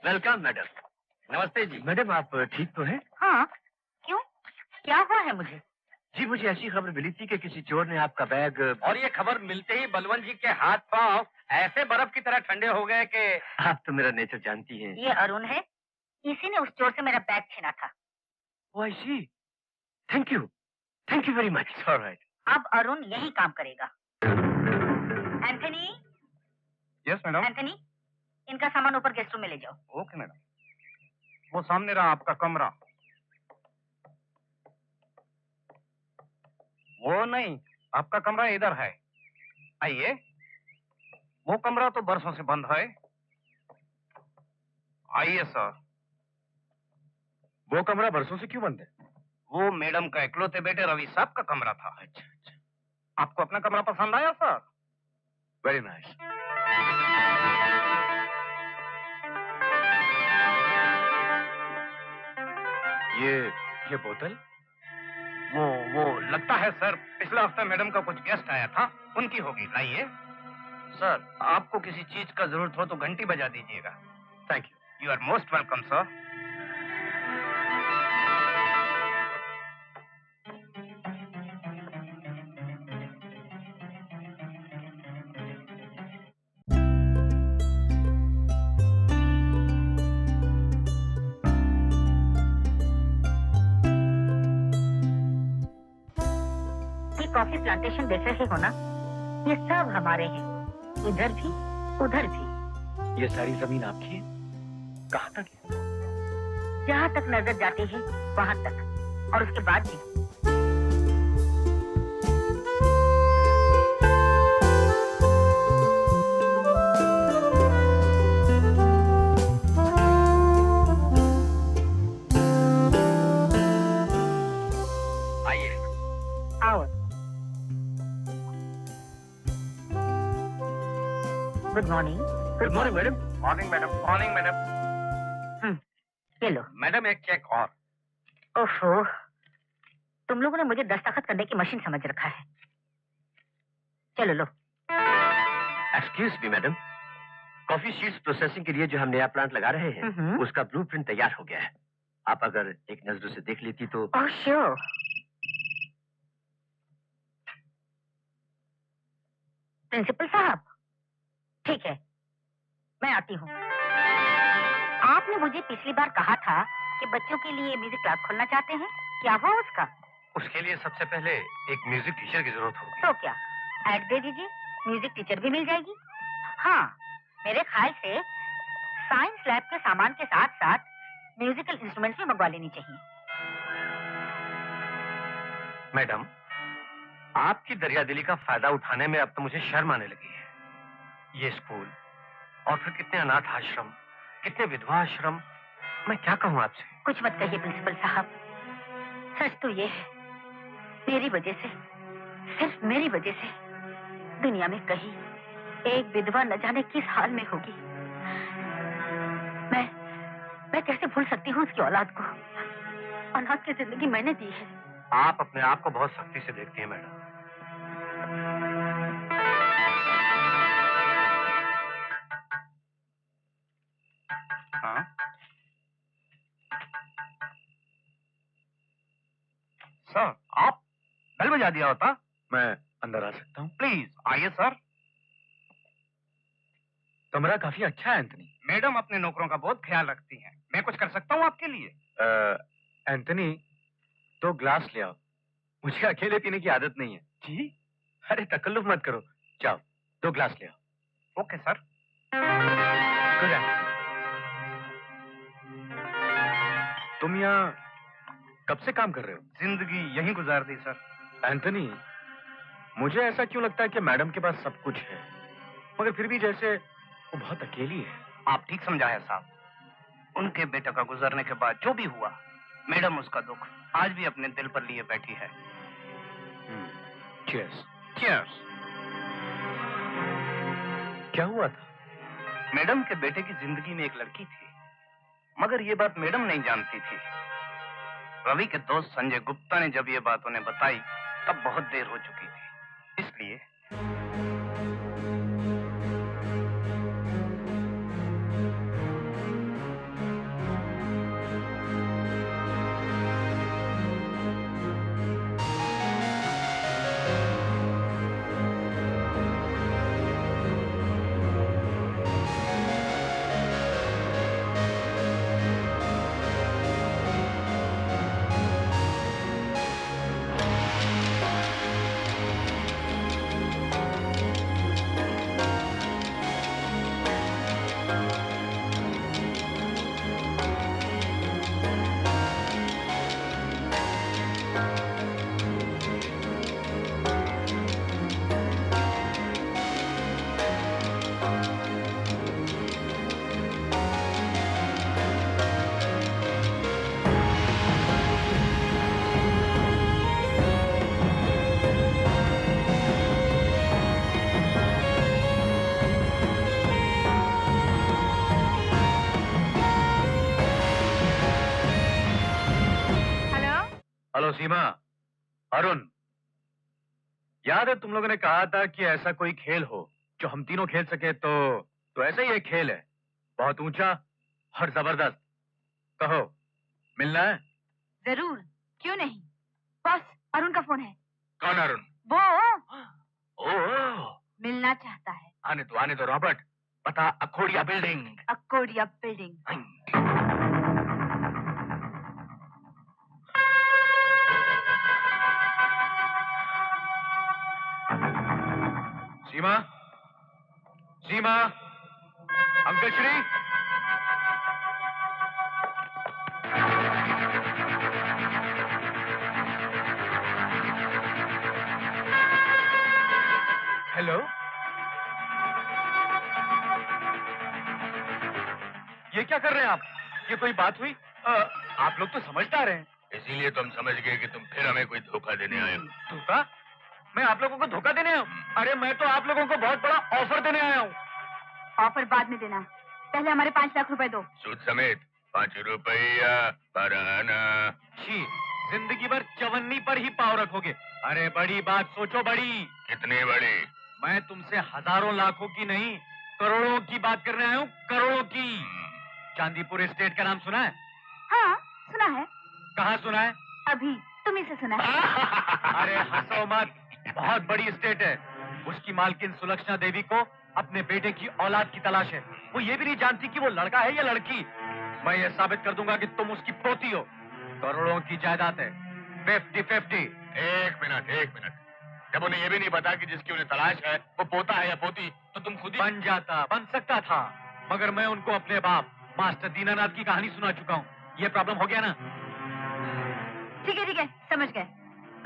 Welcome madam. नमस्ते जी। Madam आप ठीक तो हैं? हाँ, क्यों? क्या हुआ है मुझे? जी मुझे ऐसी खबर मिली थी कि किसी चोर ने आपका बैग। और ये खबर मिलते ही बलवंत जी के हाथ पांव ऐसे बर्फ की तरह ठंडे हो गए कि आप तो मेरा नेचर जानती हैं। ये अरुण है, इसी ने उस चोर से मेरा बैग छीना था। Oh I see. Thank you very much. Alright. अब अरुण यही काम करेगा। एंथनी। Yes madam. एंथनी, इनका सामान ऊपर गेस्ट रूम में ले जाओ। Okay madam. वो सामने रहा आपका कमरा। वो नहीं, आपका कमरा इधर है। आइए। वो कमरा तो बरसों से बंद है। आइए सर। वो कमरा बरसों से क्यों बंद है? वो मैडम का इकलौते बेटे रवि साहब का कमरा था। अच्छा अच्छा। आपको अपना कमरा पसंद आया सर? Very nice. ये बोतल? वो लगता है सर पिछले हफ्ते मैडम का कुछ गेस्ट आया था, उनकी होगी। लाइए। सर आपको किसी चीज का जरूरत हो तो घंटी बजा दीजिएगा। Thank you. You are most welcome sir. Coffee plantation देख रहे हो ना, ये सब हमारे हैं, इधर भी उधर भी। ये सारी जमीन आपकी है? कहाँ तक है? जहाँ तक नजर जाती है वहाँ तक, और उसके बाद भी। आइए। आओ। Good morning. Good morning madam. Morning madam. Morning madam. ये लो। मैडम एक चेक और। ओफो, तुम लोगों ने मुझे दस्तखत करने की मशीन समझ रखा है। चलो लो। Excuse me madam, coffee sheets processing के लिए जो हम नया प्लांट लगा रहे हैं उसका ब्लूप्रिंट तैयार हो गया है। आप अगर एक नजर से देख लेती तो। Oh sure. प्रिंसिपल साहब, ठीक है, मैं आती हूँ। आपने मुझे पिछली बार कहा था कि बच्चों के लिए म्यूजिक क्लास खोलना चाहते हैं, क्या हुआ उसका? उसके लिए सबसे पहले एक म्यूजिक टीचर की जरूरत होगी। तो क्या ऐड दे दीजिए, म्यूजिक टीचर भी मिल जाएगी। हाँ, मेरे ख्याल से साइंस लैब के सामान के साथ साथ म्यूजिकल इंस्ट्रूमेंट्स भी मंगवा लेनी चाहिए। मैडम, आपकी दरियादिली का फायदा उठाने में अब तो मुझे शर्म आने लगी है। ये स्कूल और फिर कितने अनाथ आश्रम, कितने विधवा आश्रम, मैं क्या कहूँ आपसे? कुछ मत कहिए प्रिंसिपल साहब, सच तो ये है, मेरी वजह से, सिर्फ मेरी वजह से दुनिया में कहीं एक विधवा न जाने किस हाल में होगी। मैं कैसे भूल सकती हूँ उसकी औलाद को? अनाथ की जिंदगी मैंने दी है। आप अपने आप को बहुत सख्ती से देखती हैं मैडम। हाँ सर, आप बेल बजा दिया होता। मैं अंदर आ सकता हूँ? प्लीज आइए सर। कमरा काफी अच्छा है एंथनी। मैडम अपने नौकरों का बहुत ख्याल रखती हैं। मैं कुछ कर सकता हूँ आपके लिए? एंथनी, 2 ग्लास ले आओ, मुझे अकेले पीने की आदत नहीं है। जी? अरे तकल्लुफ मत करो, जाओ 2 ग्लास ले आओ। Okay sir. गुड। तुम यहाँ कब से काम कर रहे हो? जिंदगी यहीं गुजार दी सर। एंथनी, मुझे ऐसा क्यों लगता है कि मैडम के पास सब कुछ है, मगर फिर भी जैसे वो बहुत अकेली है। आप ठीक समझा है साहब। उनके बेटे का गुजरने के बाद जो भी हुआ, मैडम उसका दुख आज भी अपने दिल पर लिए बैठी है। चीयर्स। चीयर्स। क्या हुआ था? मैडम के बेटे की जिंदगी में एक लड़की थी, मगर ये बात मैडम नहीं जानती थी। रवि के दोस्त संजय गुप्ता ने जब ये बात उन्हें बताई तब बहुत देर हो चुकी थी। इसलिए हेलो सीमा, अरुण, याद है तुम लोगों ने कहा था कि ऐसा कोई खेल हो जो हम तीनों खेल सके, तो ऐसा ही एक खेल है, बहुत ऊंचा और जबरदस्त। कहो, मिलना है? जरूर, क्यों नहीं। बॉस, अरुण का फोन है। कौन अरुण? वो ओह, मिलना चाहता है। आने दो रॉबर्ट। पता अकोडिया बिल्डिंग। अकोडिया बिल्डिंग। सीमा, सीमा, अंकल श्री। हेलो, ये क्या कर रहे हैं आप? ये कोई बात हुई? आप लोग तो समझदार हैं। इसीलिए तो हम समझ गए कि तुम फिर हमें कोई धोखा देने आए हो। धोखा? मैं आप लोगों को धोखा देने आया हूँ? अरे मैं तो आप लोगों को बहुत बड़ा ऑफर देने आया हूँ। ऑफर बाद में देना, पहले हमारे 5 लाख रुपए दो। सूद समेत 5 रुपया पर आना। छी, जिंदगी भर चवन्नी पर ही पाव रखोगे। अरे बड़ी बात सोचो, बड़ी। कितनी बड़ी? मैं तुमसे हजारों लाखों की नहीं, करोड़ों की बात करने आया हूँ, करोड़ों की। चांदीपुर एस्टेट का नाम सुना है? हाँ, सुना है। कहाँ सुना है? अभी तुम्ही से सुना है। अरे हंसो मत, बहुत बड़ी एस्टेट है। उसकी मालकिन सुलक्षणा देवी को अपने बेटे की औलाद की तलाश है। वो ये भी नहीं जानती कि वो लड़का है या लड़की। मैं ये साबित कर दूंगा कि तुम उसकी पोती हो। करोड़ों की जायदाद है, 50-50। एक मिनट। जब उन्हें ये भी नहीं पता कि जिसकी उन्हें तलाश है वो पोता है या पोती, तो तुम खुद ही बन सकता था, मगर मैं उनको अपने बाप मास्टर दीनानाथ की कहानी सुना चुका हूँ। ये प्रॉब्लम हो गया ना? ठीक है, समझ गए।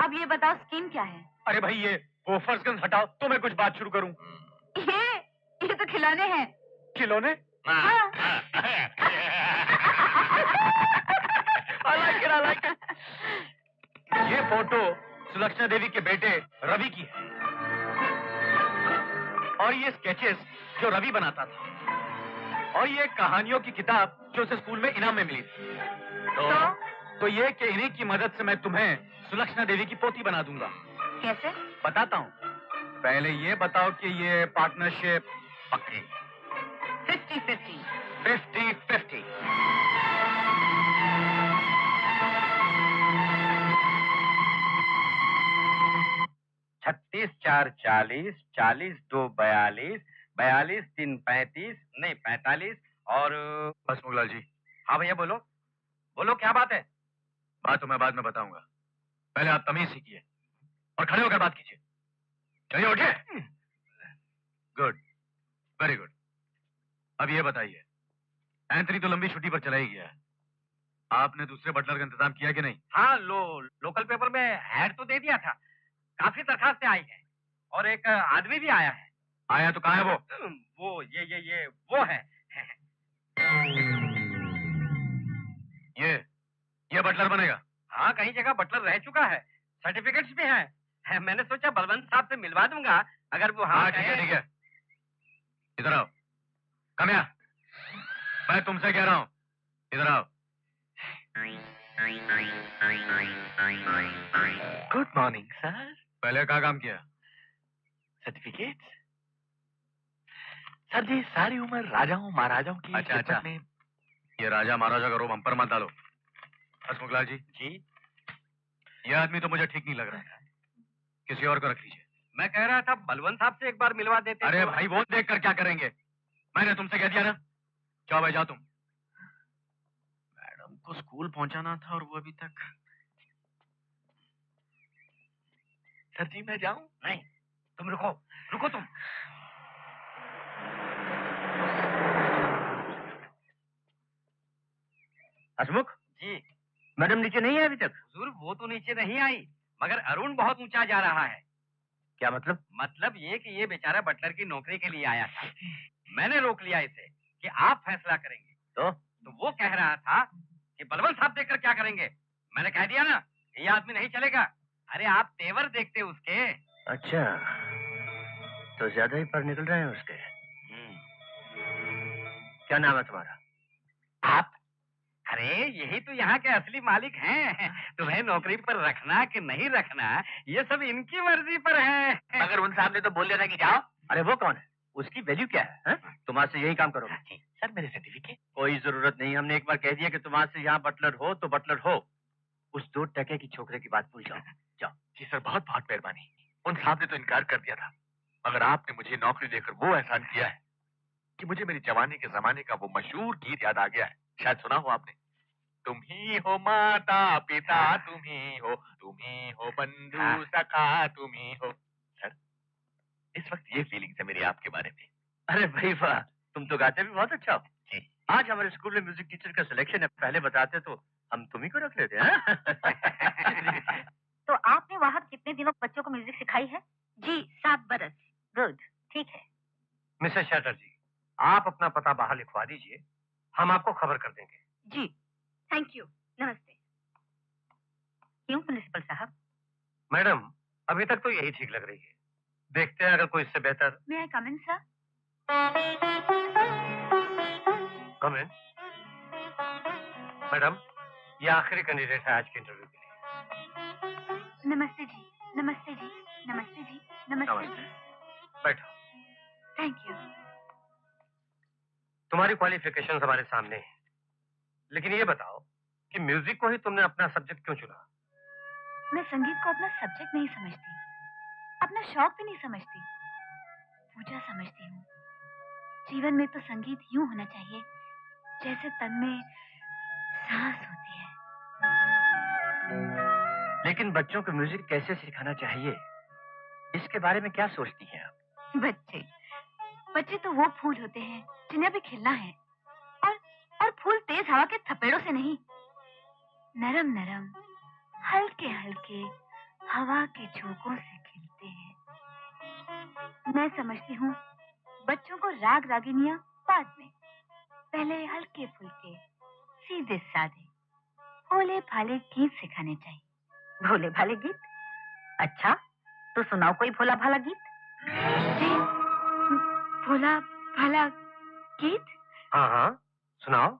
अब ये बताओ स्कीम क्या है? अरे भाई, ये वो फर्स्ट हटाओ तो मैं कुछ बात शुरू करूं। ये तो खिलौने हैं। खिलौने? हाँ। I like it. ये फोटो सुलक्षणा देवी के बेटे रवि की है, और ये स्केचेस जो रवि बनाता था, और ये कहानियों की किताब जो उसे स्कूल में इनाम में मिली थी। तो ये कि इन्हीं की मदद से मैं तुम्हें सुलक्षणा देवी की पोती बना दूंगा। कैसे? बताता हूँ, पहले ये बताओ कि ये पार्टनरशिप पक्की? 50-50। 50-50। 36-4 40, 40-2 42, 42-3 35, नहीं 45 और। बस मुगलाल जी। हाँ भैया, बोलो बोलो, क्या बात है? बात तो मैं बाद में बताऊंगा, पहले आप तमीज सीखिए और खड़े होकर बात कीजिए। चलिए उठिए। Good, very good. अब ये बताइए, एंथनी तो लंबी छुट्टी पर चला ही गया है, आपने दूसरे बटलर का इंतजाम किया कि नहीं? हाँ, लोकल पेपर में ऐड तो दे दिया था, काफी दरखास्तें आई हैं और एक आदमी भी आया है। आया तो कहाँ है वो? वो ये वो है। ये बटलर बनेगा? हाँ, कई जगह बटलर रह चुका है, सर्टिफिकेट्स भी हैं। मैंने सोचा बलवंत साहब से मिलवा दूंगा, अगर वो हाँ ठीक है। इधर आओ, कम यहाँ। मैं तुमसे कह रहा हूँ, इधर आओ। Good morning sir. पहले क्या काम किया? सर्टिफिकेट सर जी, सारी उम्र राजाओं महाराजाओं की अच्छा। खिदमत में। ये राजा महाराजा का रोब हम पर मत डालो। बस मुगलाल जी। ये आदमी तो मुझे ठीक नहीं लग रहा है, किसी और को रख लीजिए। मैं कह रहा था बलवंत साहब से एक बार मिलवा देते। अरे भाई, वो देख कर क्या करेंगे? मैंने तुमसे कह दिया ना। जाओ भाई, जाओ तुम। मैडम को स्कूल पहुंचाना था और वो अभी तक। सर जी, मैं जाऊं? नहीं, तुम रुको तुम। हसमुख जी, मैडम नीचे नहीं है अभी तक? हुजूर, वो तो नीचे नहीं आई, मगर अरुण बहुत ऊंचा जा रहा है। क्या मतलब? मतलब ये कि ये बेचारा बटलर की नौकरी के लिए आया था। मैंने रोक लिया इसे कि आप फैसला करेंगे। तो वो कह रहा था कि बलवंत साहब देखकर क्या करेंगे। मैंने कह दिया ना, ये आदमी नहीं चलेगा। अरे आप तेवर देखते उसके। अच्छा, तो ज्यादा ही पर निकल रहे हैं उसके। क्या नाम है तुम्हारा? आप? अरे यही तो यहाँ के असली मालिक हैं। तुम्हें नौकरी पर रखना कि नहीं रखना, ये सब इनकी मर्जी पर है। मगर उन साहब ने तो बोल दिया था कि जाओ। अरे वो कौन है? उसकी वैल्यू क्या है? तुम आज से यही काम करो। सर मेरे सर्टिफिकेट। कोई जरूरत नहीं, हमने एक बार कह दिया कि तुम आज से यहाँ बटलर हो तो बटलर हो। उस 2 टके की छोकरे की बात भूल जाओ। जाओ। जी सर, बहुत बहुत मेहरबानी। उन साहब ने तो इनकार कर दिया था, मगर आपने मुझे नौकरी देकर वो एहसान किया है कि मुझे मेरी जवानी के जमाने का वो मशहूर गीत याद आ गया है। शायद सुना हो आपने। तुम ही हो माता पिता, तुम ही हो बंधु सखा, तुम ही हो। सर, इस वक्त ये फीलिंग्स है मेरी आपके बारे में। अरे भाई वाह, तुम तो गाते भी बहुत अच्छा हो। जी। आज हमारे स्कूल में म्यूजिक टीचर का सिलेक्शन है, पहले बताते तो हम तुम्ही को रख लेते हैं। तो आपने वहाँ कितने दिनों बच्चों को म्यूजिक सिखाई है? जी 7 बरस। गुड, ठीक है। मिसेस चैटर्जी, आप अपना पता बाहर लिखवा दीजिए, हम आपको खबर कर देंगे। जी, थैंक यू। नमस्ते। क्यों प्रिंसिपल साहब? मैडम, अभी तक तो यही ठीक लग रही है, देखते हैं अगर कोई इससे बेहतर। मे आई कम इन सर? कम इन। मैडम, ये आखिरी कैंडिडेट है आज के इंटरव्यू के लिए। नमस्ते जी, नमस्ते जी, नमस्ते जी, नमस्ते जी। बैठो। Thank you. तुम्हारी क्वालिफिकेशंस हमारे सामने हैं, लेकिन ये बताओ कि म्यूजिक को ही तुमने अपना सब्जेक्ट क्यों चुना? मैं संगीत को अपना सब्जेक्ट नहीं समझती, अपना शौक भी नहीं समझती, पूजा समझती हूँ। जीवन में तो संगीत यूं होना चाहिए जैसे तन में सांस होती है। लेकिन बच्चों को म्यूजिक कैसे सिखाना चाहिए, इसके बारे में क्या सोचती हैं आप? बच्चे तो वो फूल होते हैं जिन्हें भी खिलना है, और फूल तेज हवा के थपेड़ों से नहीं, नरम नरम हल्के हल्के हवा के झोंकों से खिलते हैं। मैं समझती हूँ बच्चों को राग रागिनियां बाद में, पहले हल्के फुल्के सीधे साधे भोले भाले गीत सिखाने चाहिए। भोले भाले गीत? अच्छा, तो सुनाओ कोई भोला भाला गीत। जी, भोला भाला गीत? हाँ हाँ, सुनाओ।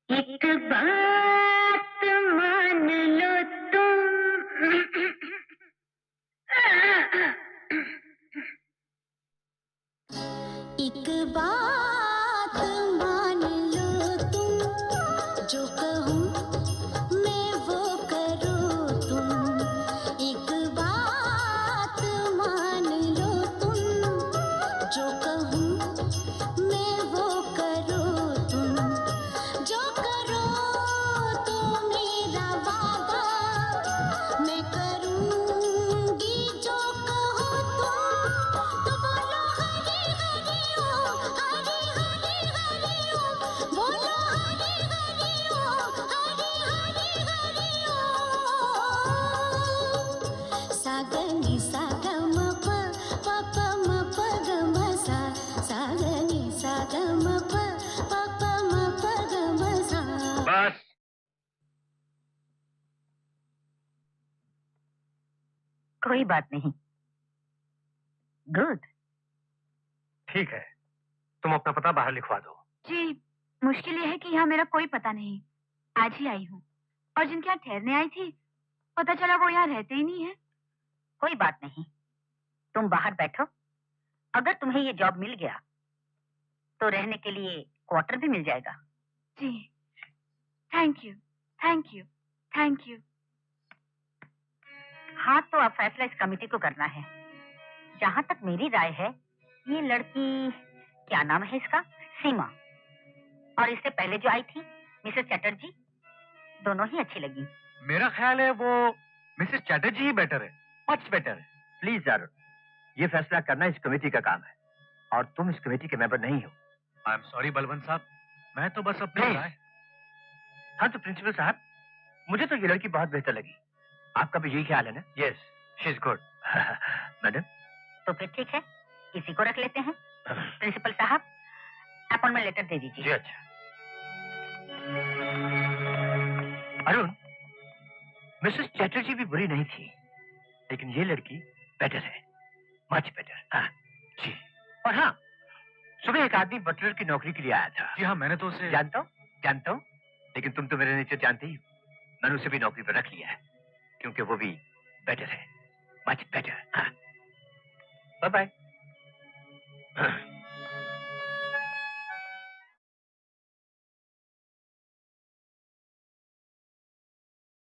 एक बात मान लो तुम, एक बात मान लो तुम, जो कहूँ मैं वो करो तुम। एक बात मान लो तुम, जो कहूँ मैं वो करो तुम। जो करो तो मेरा वादा मैं करूँगी, जो कहो तुम तो बोलो हरे हरे ओम, हरे हरे हरे ओम, बोलो हरे हरे ओम, हरे हरे हरे ओम। सा ग नि सा ग म प प प म प ग म सा, सा ग नि सा ग म प प प म प ग म सा। बस। कोई बात नहीं। गुड। ठीक है, तुम अपना पता बाहर लिखवा दो। जी, मुश्किल ये है कि यहाँ मेरा कोई पता नहीं। आज ही आई हूँ, और जिनके यहाँ ठहरने आई थी पता चला वो यहाँ रहते ही नहीं है। कोई बात नहीं, तुम बाहर बैठो। अगर तुम्हें ये जॉब मिल गया तो रहने के लिए क्वार्टर भी मिल जाएगा। जी, thank you, thank you, thank you. हाँ, तो अब फैसला इस कमेटी को करना है। जहाँ तक मेरी राय है, ये लड़की, क्या नाम है इसका, सीमा, और इससे पहले जो आई थी मिसेस चैटर्जी, दोनों ही अच्छी लगी। मेरा ख्याल है वो मिसेस चैटर्जी ही बेटर है, मच बेटर है। प्लीज यार, ये फैसला करना इस कमेटी का काम है, और तुम इस कमेटी के मेंबर नहीं हो। आई एम सॉरी बलवंत साहब, मैं तो बस अपनी नहीं। राय। हाँ तो प्रिंसिपल साहब, मुझे तो ये लड़की बहुत बेहतर लगी। आपका भी यही ख्याल है ना? Yes, she is good. Madam, तो फिर ठीक है, इसी को रख लेते हैं। प्रिंसिपल साहब, अपॉइंटमेंट लेटर दे दीजिए। जी अच्छा। अरुण, मिसेस चैटर्जी भी बुरी नहीं थी, लेकिन ये लड़की बेटर है, मच बेटर। हाँ जी। और हाँ, सुबह एक आदमी बटलर की नौकरी के लिए आया था। जी हाँ, मैंने तो उसे जानता हूँ, लेकिन तुम तो मेरे नेचर जानते ही हो। मैंने उसे भी नौकरी पर रख लिया है, क्योंकि वो भी बेटर है, मच बेटर। हाँ, बाय बाय।